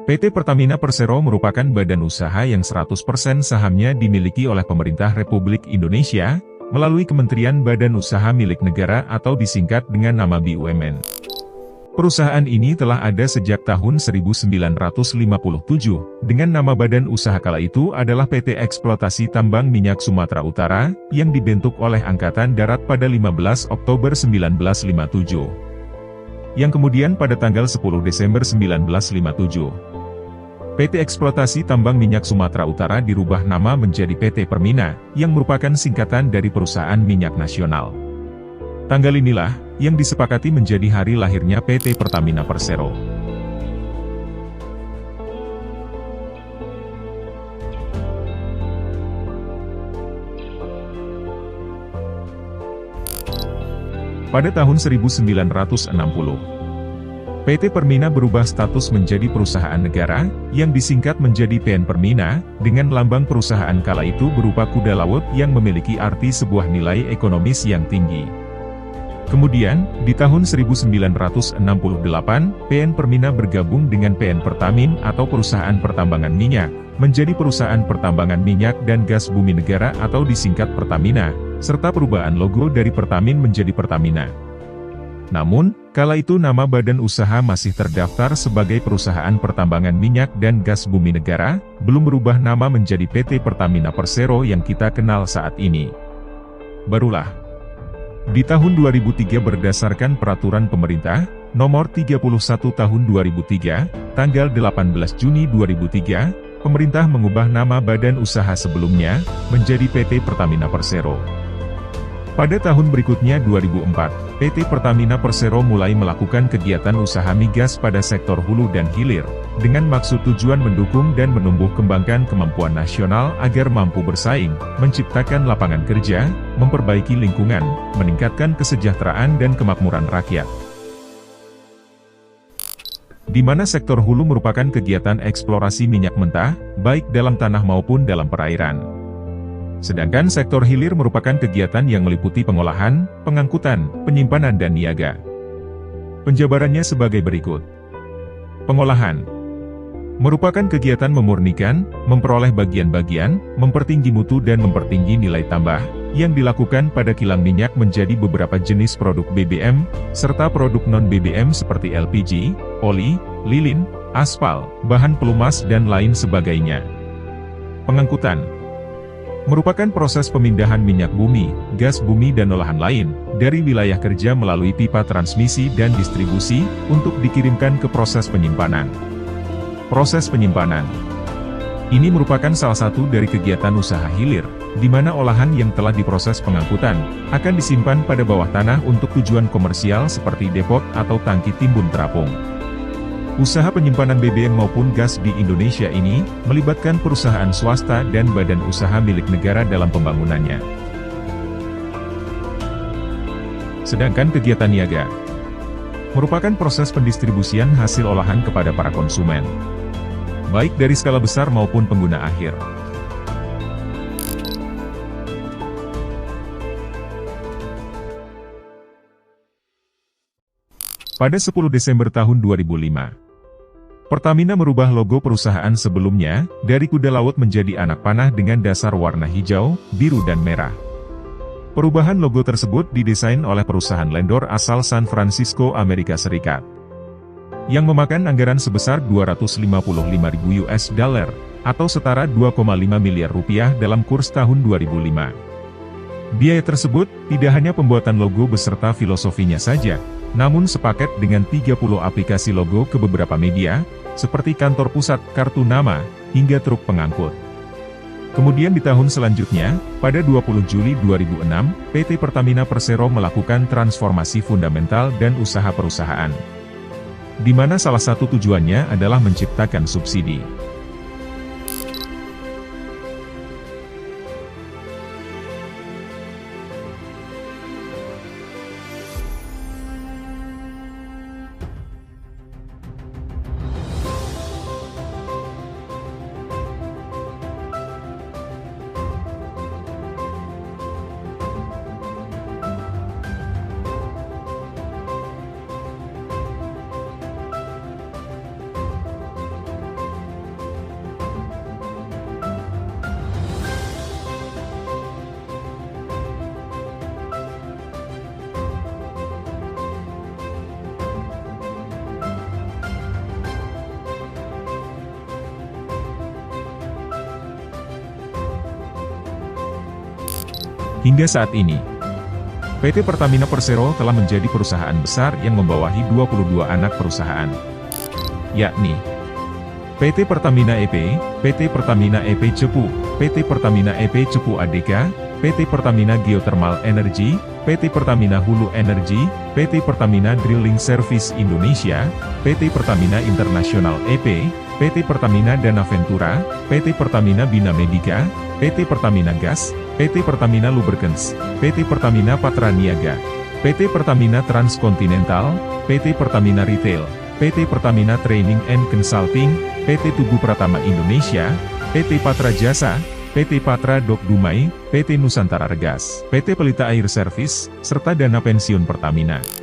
PT Pertamina Persero merupakan badan usaha yang 100% sahamnya dimiliki oleh Pemerintah Republik Indonesia, melalui Kementerian Badan Usaha Milik Negara atau disingkat dengan nama BUMN. Perusahaan ini telah ada sejak tahun 1957, dengan nama badan usaha kala itu adalah PT Eksploitasi Tambang Minyak Sumatera Utara, yang dibentuk oleh Angkatan Darat pada 15 Oktober 1957. Yang kemudian pada tanggal 10 Desember 1957. PT Eksploitasi Tambang Minyak Sumatera Utara dirubah nama menjadi PT Permina, yang merupakan singkatan dari Perusahaan Minyak Nasional. Tanggal inilah, yang disepakati menjadi hari lahirnya PT Pertamina Persero. Pada tahun 1960, PT Permina berubah status menjadi perusahaan negara, yang disingkat menjadi PN Permina, dengan lambang perusahaan kala itu berupa kuda laut yang memiliki arti sebuah nilai ekonomis yang tinggi. Kemudian, di tahun 1968, PN Permina bergabung dengan PN Pertamin atau Perusahaan Pertambangan Minyak, menjadi Perusahaan Pertambangan Minyak dan Gas Bumi Negara atau disingkat Pertamina, serta perubahan logo dari Pertamin menjadi Pertamina. Namun, kala itu nama badan usaha masih terdaftar sebagai Perusahaan Pertambangan Minyak dan Gas Bumi Negara, belum berubah nama menjadi PT Pertamina Persero yang kita kenal saat ini. Barulah, di tahun 2003 berdasarkan Peraturan Pemerintah, Nomor 31 Tahun 2003, tanggal 18 Juni 2003, Pemerintah mengubah nama badan usaha sebelumnya, menjadi PT Pertamina Persero. Pada tahun berikutnya 2004, PT Pertamina Persero mulai melakukan kegiatan usaha migas pada sektor hulu dan hilir, dengan maksud tujuan mendukung dan menumbuh kembangkan kemampuan nasional agar mampu bersaing, menciptakan lapangan kerja, memperbaiki lingkungan, meningkatkan kesejahteraan dan kemakmuran rakyat. Di mana sektor hulu merupakan kegiatan eksplorasi minyak mentah, baik dalam tanah maupun dalam perairan. Sedangkan sektor hilir merupakan kegiatan yang meliputi pengolahan, pengangkutan, penyimpanan dan niaga. Penjabarannya sebagai berikut. Pengolahan merupakan kegiatan memurnikan, memperoleh bagian-bagian, mempertinggi mutu dan mempertinggi nilai tambah, yang dilakukan pada kilang minyak menjadi beberapa jenis produk BBM, serta produk non-BBM seperti LPG, oli, lilin, aspal, bahan pelumas dan lain sebagainya. Pengangkutan merupakan proses pemindahan minyak bumi, gas bumi dan olahan lain, dari wilayah kerja melalui pipa transmisi dan distribusi, untuk dikirimkan ke proses penyimpanan. Proses penyimpanan ini merupakan salah satu dari kegiatan usaha hilir, di mana olahan yang telah diproses pengangkutan, akan disimpan pada bawah tanah untuk tujuan komersial seperti depot atau tangki timbun terapung. Usaha penyimpanan BBM maupun gas di Indonesia ini, melibatkan perusahaan swasta dan badan usaha milik negara dalam pembangunannya. Sedangkan kegiatan niaga merupakan proses pendistribusian hasil olahan kepada para konsumen, baik dari skala besar maupun pengguna akhir. Pada 10 Desember tahun 2005, Pertamina merubah logo perusahaan sebelumnya, dari kuda laut menjadi anak panah dengan dasar warna hijau, biru dan merah. Perubahan logo tersebut didesain oleh perusahaan Lendor asal San Francisco, Amerika Serikat, yang memakan anggaran sebesar 255.000 US dollar, atau setara 2,5 miliar rupiah dalam kurs tahun 2005. Biaya tersebut, tidak hanya pembuatan logo beserta filosofinya saja, namun sepaket dengan 30 aplikasi logo ke beberapa media, seperti kantor pusat, kartu nama, hingga truk pengangkut. Kemudian di tahun selanjutnya, pada 20 Juli 2006, PT Pertamina Persero melakukan transformasi fundamental dan usaha perusahaan, di mana salah satu tujuannya adalah menciptakan subsidi. Hingga saat ini, PT Pertamina Persero telah menjadi perusahaan besar yang membawahi 22 anak perusahaan, yakni PT Pertamina EP, PT Pertamina EP Cepu, PT Pertamina EP Cepu ADK, PT Pertamina Geothermal Energy, PT Pertamina Hulu Energy, PT Pertamina Drilling Service Indonesia, PT Pertamina International EP, PT Pertamina Dana Ventura, PT Pertamina Bina Medica, PT Pertamina Gas, PT Pertamina Lubricants, PT Pertamina Patra Niaga, PT Pertamina Transkontinental, PT Pertamina Retail, PT Pertamina Training and Consulting, PT Tugu Pratama Indonesia, PT Patra Jasa, PT Patra Dok Dumai, PT Nusantara Regas, PT Pelita Air Service, serta dana pensiun Pertamina.